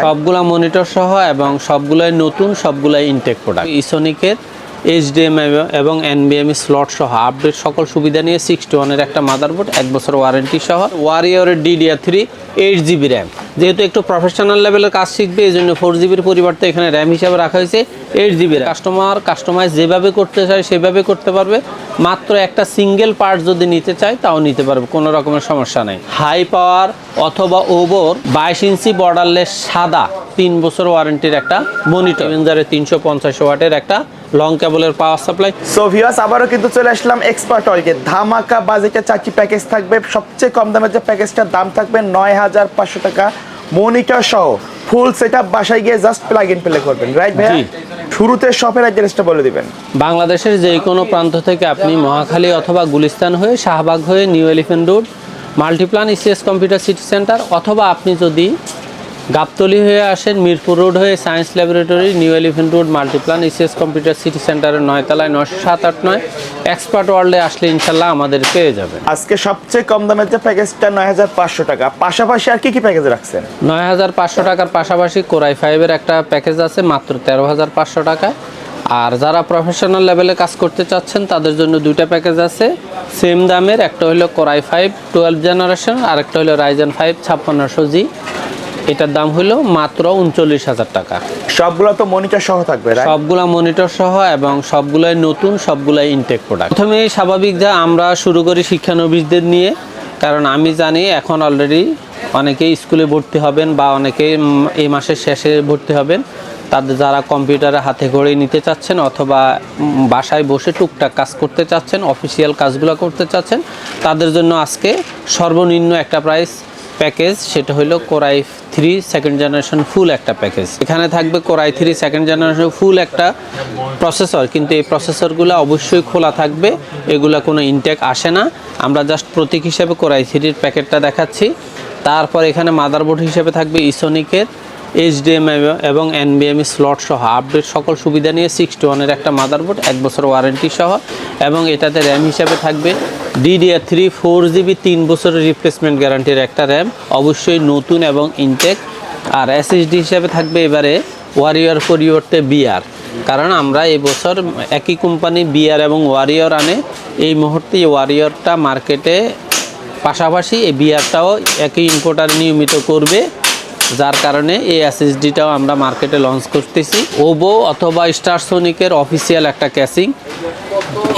সবগুলা মনিটর সহ এবং সবগুলাই নতুন, সবগুলাই ইনটেক প্রোডাক্ট। ইসোনিকের HDMI এবং NVMe স্লট সহ আপডেট সকল সুবিধা নিয়ে 61 একটা মাদারবোর্ড, 1 বছর ওয়ারেন্টি সহ। ওয়ারিয়রের DDR3 8GB র্যাম। যেহেতু একটু প্রফেশনাল লেভেলের কাজ শিখবে, এই জন্য 4GBর পরিবর্তে এখানে র্যাম হিসাবে রাখা হয়েছে 8GB। কাস্টমাইজ যেভাবে করতে চায় সেভাবে করতে পারবে। মাত্র একটা সিঙ্গেল পার্ট যদি নিতে চায় তাও নিতে পারবে, কোনো রকমের সমস্যা নেই। হাই পাওয়ার অথবা ওভার 22 ইঞ্চি বর্ডারলেস সাদা 3 বছর ওয়ারেন্টির একটা মনিটর, 350 ওয়াটের একটা লং কেবলের পাওয়ার সাপ্লাই। সো ভিউয়ার্স, আবারও কিন্তু চলে আসলাম এক্সপার্ট অয়েলকে। ধামাকা বাজেটে 4টি প্যাকেজ থাকবে। সবচেয়ে কম দামের যে প্যাকেজটার দাম থাকবে 9500 টাকা, মনিটর সহ ফুল সেটআপ, বাসায় গিয়ে জাস্ট প্লাগ ইন প্লে করবেন, রাইট ভাই? শুরুতে শপের অ্যাড্রেসটা বলে দিবেন। বাংলাদেশের যে কোনো প্রান্ত থেকে আপনি মহাখালী অথবা গুলিস্তান হয়ে, শাহবাগ হয়ে, new elephant road, Multiplan ECS computer city centre, অথবা আপনি যদি গাবতলী হয়ে আসেন, মিরপুর রোড হয়ে science laboratory, new elephant road, Multiplan ECS computer city সেন্টারের 9 তলায় 9789 এক্সপার্ট ওয়ার্ল্ডে আসলে ইনশাল্লাহ আমাদের পেয়ে যাবেন। আজকে সবচেয়ে কম দামের যে প্যাকেজটা 9500 টাকা, পাশাপাশি আর কি কি প্যাকেজ রাখছেন? 9500 টাকার পাশাপাশি কোরাই 5-এর একটা প্যাকেজ আছে মাত্র 13500 টাকায়। আর যারা প্রফেশনাল লেভেলে কাজ করতে চাচ্ছেন তাদের জন্য দুইটা প্যাকেজ আছে সেম দামের। একটা হলো কোরাই 5 12 জেনারেশন, আর একটা হলো রাইজেন 5 5600G। এটার দাম হলো মাত্র 39000 টাকা। সবগুলো তো মনিটর সহ থাকবে, রাইট? সবগুলা মনিটর সহ এবং সবগুলাই নতুন, সবগুলাই ইনটেক প্রোডাক্ট। প্রথমে স্বাভাবিক যা আমরা শুরু করি শিক্ষানবিশদের নিয়ে, কারণ আমি জানি এখন অলরেডি অনেকেই স্কুলে ভর্তি হবেন বা অনেকেই এই মাসের শেষে ভর্তি হবেন। তাদের যারা কম্পিউটারে হাতে করে নিতে চাচ্ছেন অথবা বাসায় বসে টুকটাক কাজ করতে চাচ্ছেন, অফিসিয়াল কাজগুলো করতে চাচ্ছেন, তাদের জন্য আজকে সর্বনিম্ন একটা প্রাইস প্যাকেজ, সেটা হলো কোরাই 3 সেকেন্ড জেনারেশন ফুল একটা প্যাকেজ। এখানে থাকবে কোরাই 3 সেকেন্ড জেনারেশন ফুল একটা প্রসেসর, কিন্তু এই প্রসেসরগুলো অবশ্যই খোলা থাকবে, এগুলো কোনো ইনটেক আসে না। আমরা জাস্ট প্রতীক হিসেবে কোরাই 3-র প্যাকেটটা দেখাচ্ছি। তারপর এখানে মাদারবোর্ড হিসেবে থাকবে ইসোনিকের HDMI এবং NVMe স্লট সহ আপডেট সকল সুবিধা নিয়ে 61 একটা মাদারবোর্ড, 1 বছর ওয়ারেন্টি সহ। এবং এটাতে র্যাম হিসাবে থাকবে DDR3 4GB 3 বছরের রিপ্লেসমেন্ট গ্যারান্টির একটা র্যাম, অবশ্যই নতুন এবং ইনটেক। আর SSD হিসাবে থাকবে এবারে ওয়ারিয়র পরিবর্তে বিআর, কারণ আমরা এই বছর একই কোম্পানি বিআর এবং ওয়ারিয়র আনে। এই মুহূর্তে ওয়ারিয়রটা মার্কেটে পাশাপাশি এই বিআরটাও একই ইম্পোর্টার নিয়মিত করবে, যার কারণে এই SSDটাও আমরা মার্কেটে লঞ্চ করতেছি। ওভো অথবা স্টারসোনিকের অফিসিয়াল একটা ক্যাসিং,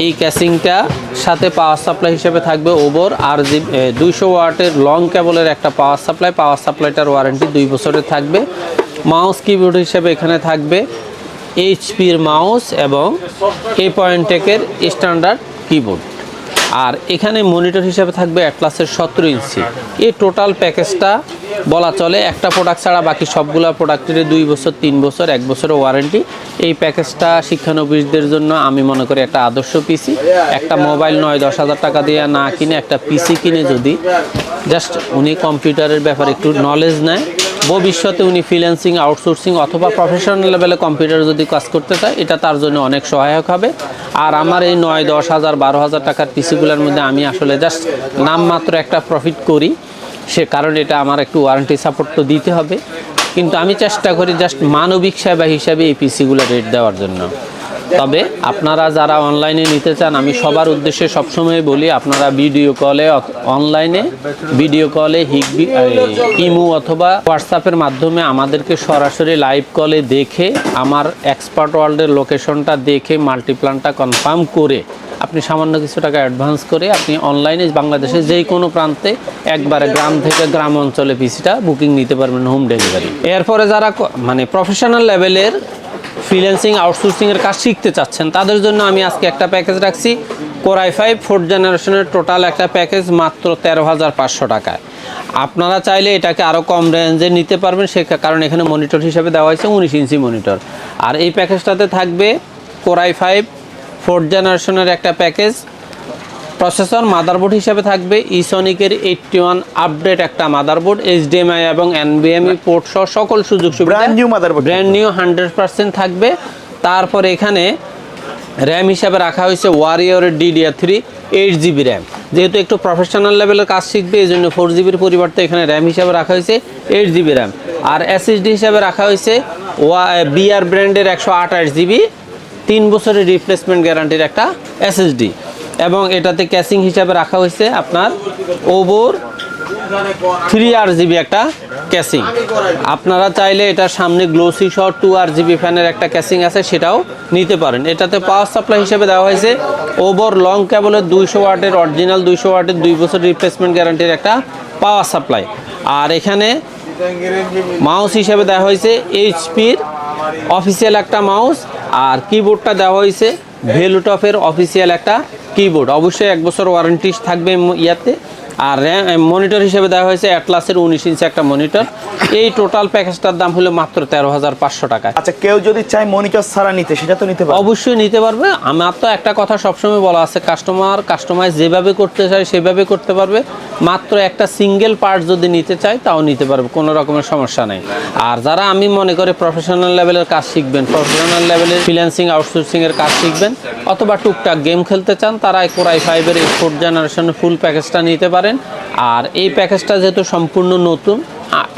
এই ক্যাসিংটা সাথে পাওয়ার সাপ্লাই হিসেবে থাকবে ওভোর RGB 200 ওয়াটের লং কেবলের একটা পাওয়ার সাপ্লাইটার ওয়ারেন্টি 2 বছরের থাকবে। মাউস কিবোর্ড হিসেবে এখানে থাকবে HPর মাউস এবং Apointec-এর স্ট্যান্ডার্ড কিবোর্ড। আর এখানে মনিটর হিসেবে থাকবে অ্যাটলাসের 17 ইঞ্চি। এই টোটাল প্যাকেজটা বলা চলে একটা প্রোডাক্ট ছাড়া বাকি সবগুলো প্রোডাক্টের 2 বছর 3 বছর 1 বছরের ওয়ারেন্টি। এই প্যাকেজটা শিক্ষানবিশদের জন্য আমি মনে করি একটা আদর্শ পিসি। একটা মোবাইল 9-10 হাজার টাকা দিয়ে না কিনে একটা পিসি কিনে যদি জাস্ট উনি কম্পিউটারের ব্যাপারে একটু নলেজ নেয়, ভবিষ্যতে উনি ফ্রিল্যান্সিং, আউটসোর্সিং অথবা প্রফেশনাল লেভেলে কম্পিউটার যদি কাজ করতে চায়, এটা তার জন্য অনেক সহায়ক হবে। আর আমার এই 9-10 হাজার 12 হাজার টাকার পিসিগুলোর মধ্যে আমি আসলে জাস্ট নামমাত্র একটা প্রফিট করি, সে কারণে এটা আমার একটু ওয়ারেন্টি সাপোর্ট তো দিতে হবে, কিন্তু আমি চেষ্টা করি জাস্ট মানবিক সেবা হিসাবে এই পিসিগুলো রেট দেওয়ার জন্য। তবে আপনারা যারা অনলাইনে নিতে চান, আমি সবার উদ্দেশ্যে সবসময় বলি আপনারা অনলাইনে ভিডিও কলে ইমো অথবা হোয়াটসঅ্যাপের মাধ্যমে আমাদেরকে সরাসরি লাইভ কলে দেখে আমার এক্সপার্ট ওয়ার্ল্ডের লোকেশনটা দেখে মাল্টিপ্লানটা কনফার্ম করে আপনি সামান্য কিছু টাকা অ্যাডভান্স করে আপনি অনলাইনে বাংলাদেশের যেই কোনো প্রান্তে একবারে গ্রাম থেকে গ্রাম অঞ্চলে পিসিটা বুকিং নিতে পারবেন, হোম ডেলিভারি। এরপরে যারা মানে প্রফেশনাল লেভেলের ফ্রিল্যান্সিং, আউটসোর্সিংয়ের কাজ শিখতে চাচ্ছেন তাদের জন্য আমি আজকে একটা প্যাকেজ রাখছি কোরাই 5 4th জেনারেশনের টোটাল একটা প্যাকেজ মাত্র 13500 টাকায়। আপনারা চাইলে এটাকে আরও কম রেঞ্জে নিতে পারবেন, সে কারণ এখানে মনিটর হিসেবে দেওয়া হয়েছে 19 ইঞ্চি মনিটর। আর এই প্যাকেজটাতে থাকবে কোরাই 5 4th জেনারেশনের একটা প্যাকেজ, প্রসেসর, মাদারবোর্ড হিসেবে থাকবে ইসোনিকের 81 আপডেট একটা মাদারবোর্ড, HDMI এবং NVMe পোর্ট সহ সকল সুযোগ সুবিধা, brand new motherboard, brand new 100% থাকবে। তারপর এখানে র্যাম হিসাবে রাখা হয়েছে ওয়ারিয়রের DDR3 8GB র্যাম। যেহেতু একটু প্রফেশনাল লেভেলের কাজ শিখবে এই জন্য 4GBর পরিবর্তে এখানে র্যাম হিসাবে রাখা হয়েছে 8GB র্যাম। আর SSD হিসাবে রাখা হয়েছে BR ব্র্যান্ডের 128GB 3 বছরের রিপ্লেসমেন্ট গ্যারান্টির একটা SSD। এবং এটাতে ক্যাসিং হিসাবে রাখা হয়েছে আপনার ওভর 3RGB একটা ক্যাসিং। আপনারা চাইলে এটার সামনে গ্লোসি সহ 2RGB ফ্যানের একটা ক্যাসিং আছে, সেটাও নিতে পারেন। এটাতে পাওয়ার সাপ্লাই হিসেবে দেওয়া হয়েছে ওভার লং কেবলের 200 ওয়াটের অরিজিনাল 200 ওয়াটের 2 বছর রিপ্লেসমেন্ট গ্যারান্টির একটা পাওয়ার সাপ্লাই। আর এখানে মাউস হিসেবে দেওয়া হয়েছে HPর অফিসিয়াল একটা মাউস, আর কিবোর্ডটা দেওয়া হয়েছে ভেলুটপের অফিসিয়াল একটা কিবোর্ড। অবশ্যই 1 বছর ওয়ারেন্টি থাকবে ইয়াতে। আর মনিটর হিসেবে দেওয়া হয়েছে অ্যাটলাসের 19 ইঞ্চি একটা মনিটর। এই টোটাল প্যাকেজটার দাম হলো মাত্র 13,500 টাকা। আচ্ছা, কেউ যদি চায় মনিটর ছাড়া নিতে, সেটা তো নিতে পারবে? অবশ্যই নিতে পারবে। আমার তো একটা কথা সবসময় বলা আছে, কাস্টমাইজ যেভাবে করতে চায় সেভাবে করতে পারবে। মাত্র একটা সিঙ্গেল পার্ট যদি নিতে চায় তাও নিতে পারবে, কোনো রকমের সমস্যা নেই। আর যারা আমি মনে করি প্রফেশনাল লেভেলের কাজ শিখবেন, প্রফেশনাল লেভেলের ফ্রিল্যান্সিং আউটসোর্সিংয়ের কাজ শিখবেন, অথবা টুকটাক গেম খেলতে চান, তারা Core i5-এর 4th জেনারেশনের ফুল প্যাকেজটা নিতে পারেন। আর এই প্যাকেজটা যেহেতু সম্পূর্ণ নতুন,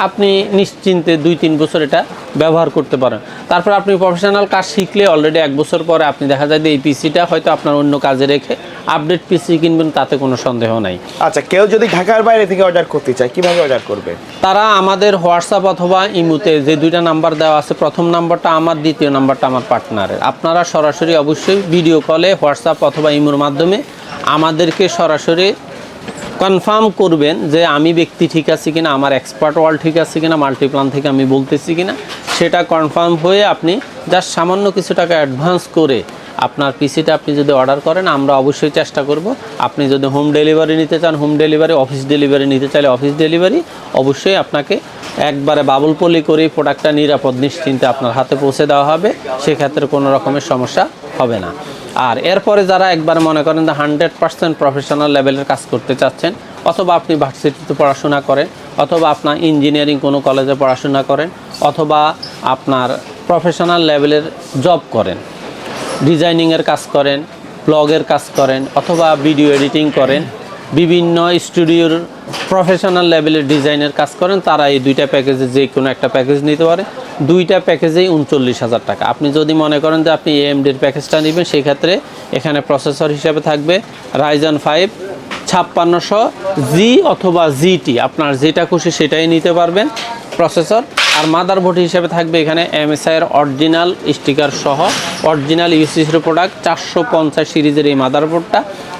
আপনি নিশ্চিন্তে 2-3 বছর এটা ব্যবহার করতে পারেন। তারপর আপনি প্রফেশনাল কাজ শিখলে অলরেডি 1 বছর পরে আপনি দেখা যায় যে এই পিসিটা হয়তো আপনার অন্য কাজে রেখে আপডেট পিসি কিনবেন, তাতে কোনো সন্দেহ নাই। আচ্ছা, কেউ যদি ঢাকার বাইরে থেকে অর্ডার করতে চায়, কিভাবে অর্ডার করবে? তারা আমাদের হোয়াটসঅ্যাপ অথবা ইমুতে যে 2টা নাম্বার দেওয়া আছে, প্রথম নাম্বারটা আমার, দ্বিতীয় নাম্বারটা আমার পার্টনারের। আপনারা সরাসরি অবশ্যই ভিডিও কলে হোয়াটসঅ্যাপ অথবা ইমুর মাধ্যমে আমাদেরকে সরাসরি কনফার্ম করবেন যে আমি ব্যক্তি ঠিক আছে কিনা, আমার এক্সপার্ট ওয়ার্ল্ড ঠিক আছে কিনা, মাল্টিপ্লান থেকে আমি বলতেছি কিনা, সেটা কনফার্ম হয়ে আপনি জাস্ট সামান্য কিছু টাকা অ্যাডভান্স করে আপনার পিসিটা আপনি যদি অর্ডার করেন, আমরা অবশ্যই চেষ্টা করব। আপনি যদি হোম ডেলিভারি নিতে চান হোম ডেলিভারি, অফিস ডেলিভারি নিতে চাইলে অফিস ডেলিভারি, অবশ্যই আপনাকে একবারে বাবুল পলি করে প্রোডাক্টটা নিরাপদ নিশ্চিন্তে আপনার হাতে পৌঁছে দেওয়া হবে। সেক্ষেত্রে কোনো রকমের সমস্যা হবে না। আর এরপরে যারা একবার মনে করেন যে 100% প্রফেশনাল লেভেলের কাজ করতে চাচ্ছেন, অথবা আপনি ভার্সিটিতে পড়াশোনা করেন, অথবা আপনার ইঞ্জিনিয়ারিং কোনো কলেজে পড়াশোনা করেন, অথবা আপনার প্রফেশনাল লেভেলের জব করেন, ডিজাইনিংয়ের কাজ করেন, ব্লগের কাজ করেন, অথবা ভিডিও এডিটিং করেন, বিভিন্ন স্টুডিওর প্রফেশনাল লেভেলের ডিজাইনের কাজ করেন, তারা এই 2টা প্যাকেজে যে কোনো একটা প্যাকেজ নিতে পারে। 2টা প্যাকেজেই 39,000 টাকা। আপনি যদি মনে করেন যে আপনি AMDর প্যাকেজটা নেবেন, সেই ক্ষেত্রে এখানে প্রসেসর হিসাবে থাকবে Ryzen 5 5600G অথবা GT, আপনার যেটা খুশি সেটাই নিতে পারবেন প্রসেসর। আর মাদারবোর্ড হিসেবে থাকবে এখানে MSI-এর অরিজিনাল স্টিকার সহ অরিজিনাল ইউএসএসডি প্রোডাক্ট 450 সিরিজের এই মাদারবোর্ডটা।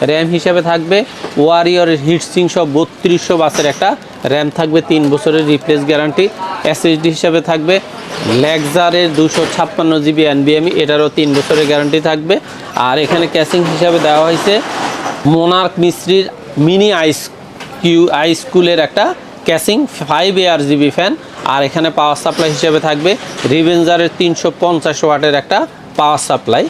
র্যাম হিসেবে থাকবে ওয়ারিয়রের হিটসিং সহ 3200 বাসের একটা র্যাম থাকবে, 3 বছরের রিপ্লেস গ্যারান্টি। SSD হিসাবে থাকবে লেক্সারের 256GB NVMe, এটারও 3 বছরের গ্যারান্টি থাকবে। আর এখানে ক্যাসিং হিসাবে দেওয়া হয়েছে মোনার্ক মিস্ত্রির মিনি আই স্কুলের একটা ক্যাসিং 5ARGB ফ্যান। আর এখানে পাওয়ার সাপ্লাই হিসেবে থাকবে রিভেঞ্জারের 350 ওয়াটের একটা পাওয়ার সাপ্লাই,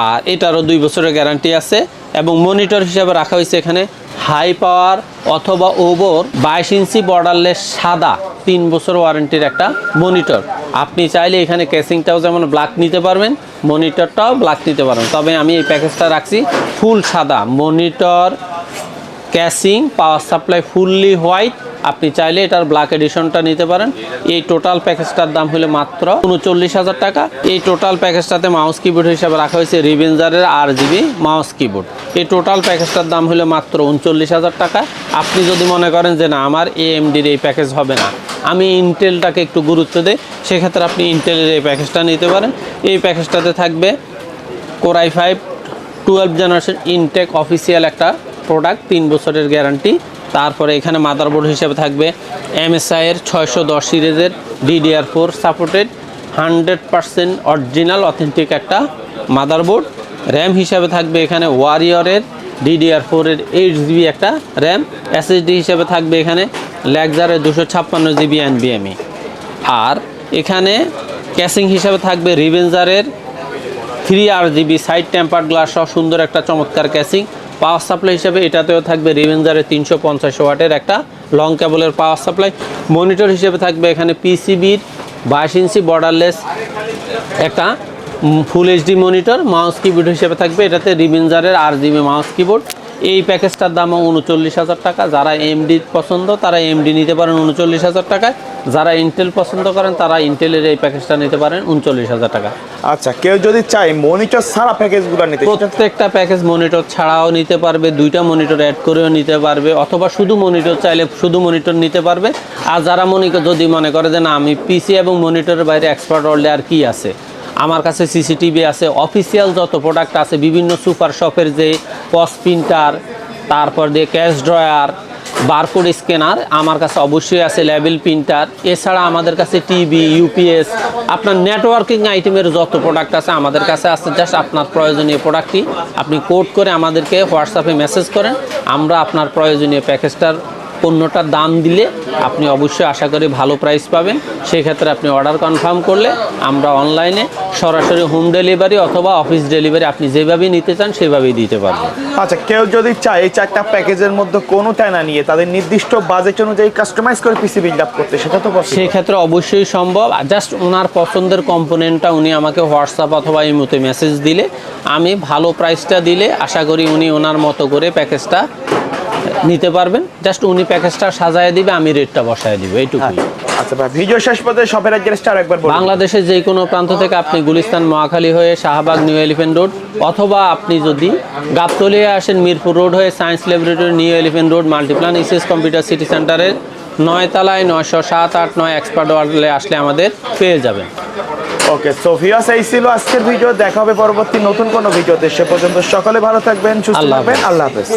আর এটারও 2 বছরের গ্যারান্টি আছে। এবং মনিটর হিসেবে রাখা হয়েছে এখানে হাই পাওয়ার অথবা ওভার 22 ইঞ্চি বর্ডারলেস সাদা 3 বছর ওয়ারেন্টির একটা মনিটর। আপনি চাইলে এখানে ক্যাসিংটাও যেমন ব্ল্যাক নিতে পারবেন, মনিটরটাও ব্ল্যাক নিতে পারবেন। তবে আমি এই প্যাকেজটা রাখছি ফুল সাদা, monitor, casing, power supply fully white. আপনি চাইলে এটার ব্ল্যাক এডিশনটা নিতে পারেন। এই টোটাল প্যাকেজটার দাম হলো মাত্র 39,000 টাকা। এই টোটাল প্যাকেজটাতে মাউস কিবোর্ড হিসাবে রাখা হয়েছে রিভেঞ্জারের RGB মাউস কিবোর্ড। এই টোটাল প্যাকেজটার দাম হলো মাত্র 39,000 টাকা। আপনি যদি মনে করেন যে না আমার AMDর এই প্যাকেজ হবে না, আমি ইন্টেলটাকে একটু গুরুত্ব দিই, সেক্ষেত্রে আপনি ইন্টেলের এই প্যাকেজটা নিতে পারেন। এই প্যাকেজটাতে থাকবে Core i5 12 generation Intel official একটা প্রোডাক্ট, 3 বছরের গ্যারান্টি। তারপরে এখানে মাদারবোর্ড হিসেবে থাকবে MSI-এর 610 সিরিজের DDR4 সাপোর্টেড 100% অরিজিনাল অথেন্টিক একটা মাদারবোর্ড। র্যাম হিসাবে থাকবে এখানে ওয়ারিয়রের DDR4-এর 8GB একটা র্যাম। SSD হিসাবে থাকবে এখানে লেক্সারের 256GB NVMe। আর এখানে ক্যাসিং হিসাবে থাকবে রিভেঞ্জারের 3RGB সাইড টেম্পার্ড গ্লাস সহ সুন্দর একটা চমৎকার ক্যাসিং। পাওয়ার সাপ্লাই হিসাবে এটাতেও থাকবে রিভেঞ্জারের 350 ওয়াটের একটা লং কেবলের পাওয়ার সাপ্লাই। মনিটর হিসেবে থাকবে এখানে PCBর 22 ইঞ্চি বর্ডারলেস একটা full HD monitor, mouse keyboard হিসেবে থাকবে। এটাতে রিবেঞ্জারের RGB মাউস কিবোর্ড। এই প্যাকেজটার দাম 39,000 টাকা। যারা এমডি পছন্দ তারা এমডি নিতে পারেন 39,000 টাকায়। যারা ইন্টেল পছন্দ করেন তারা ইন্টেলের এই প্যাকেজটা নিতে পারেন 39,000 টাকা। আচ্ছা, কেউ যদি চায় মনিটর ছাড়া প্যাকেজগুলো নিতে, প্রত্যেকটা প্যাকেজ মনিটর ছাড়াও নিতে পারবে, 2টা মনিটর অ্যাড করেও নিতে পারবে, অথবা শুধু মনিটর চাইলে শুধু মনিটর নিতে পারবে। আর যারা যদি মনে করে যে না আমি পিসি এবং মনিটরের বাইরে এক্সপার্ট ওয়ার্ল্ডে আর কি আছে, আমার কাছে সিসিটিভি আছে, অফিসিয়াল যত প্রোডাক্ট আছে, বিভিন্ন সুপার শপের যে পস প্রিন্টার, তারপর দিয়ে ক্যাশ ড্রয়ার, বারকোড স্ক্যানার আমার কাছে অবশ্যই আছে, লেবেল প্রিন্টার। এছাড়া আমাদের কাছে টিভি, ইউপিএস, আপনার নেটওয়ার্কিং আইটেমের যত প্রোডাক্ট আছে আমাদের কাছে আছে। জাস্ট আপনার প্রয়োজনীয় প্রোডাক্টটি আপনি কোড করে আমাদেরকে হোয়াটসঅ্যাপে মেসেজ করেন, আমরা আপনার প্রয়োজনীয় প্যাকেজটার পণ্যটার দাম দিলে আপনি অবশ্যই আশা করি ভালো প্রাইস পাবেন। সেক্ষেত্রে আপনি অর্ডার কনফার্ম করলে আমরা অনলাইনে সরাসরি হোম ডেলিভারি অথবা অফিস ডেলিভারি আপনি যেভাবেই নিতে চান সেভাবেই দিতে পারবো। আচ্ছা, কেউ যদি চায় এই 4টা প্যাকেজের মধ্যে কোনোটাই না নিয়ে তাদের নির্দিষ্ট বাজেট অনুযায়ী কাস্টমাইজ করে পিসি বিল্ড আপ করতে, সেটা তো possible? সেক্ষেত্রে অবশ্যই সম্ভব। জাস্ট ওনার পছন্দের কম্পোনেন্টটা উনি আমাকে হোয়াটসঅ্যাপ অথবা ইমোতে মেসেজ দিলে, আমি ভালো প্রাইসটা দিলে আশা করি উনি ওনার মতো করে প্যাকেজটা নিতে পারবেন। জাস্ট উনি প্যাকেজটা সাজায় দিবে, আমি রেটটা বসায় দিব, এইটুকুই। আচ্ছা ভাই, ভিডিও শেষ পর্যন্ত শপের অ্যাড্রেসটা আরেকবার বলুন। বাংলাদেশের যে কোনো প্রান্ত থেকে আপনি গুলিস্তান মহাখালী হয়ে শাহবাগ নিউ এলিফ্যান্ট রোড, অথবা আপনি যদি গাবতলিয়া আসেন মিরপুর রোড হয়ে science laboratory new elephant road Multiplan ECS computer city সেন্টারের 9 তলায় 907, 8, 9 এক্সপার্ট ওয়ার্ল্ডে আসলে আমাদের পেয়ে যাবেন। ওকে, সো ভিউয়ার্স, এই ছিল আজকের ভিডিও। দেখা হবে পরবর্তী নতুন কোনো ভিডিওতে। সে পর্যন্ত সকলে ভালো থাকবেন, সুস্থ আল্লাহ থাকবেন। আল্লাহ হাফেজ।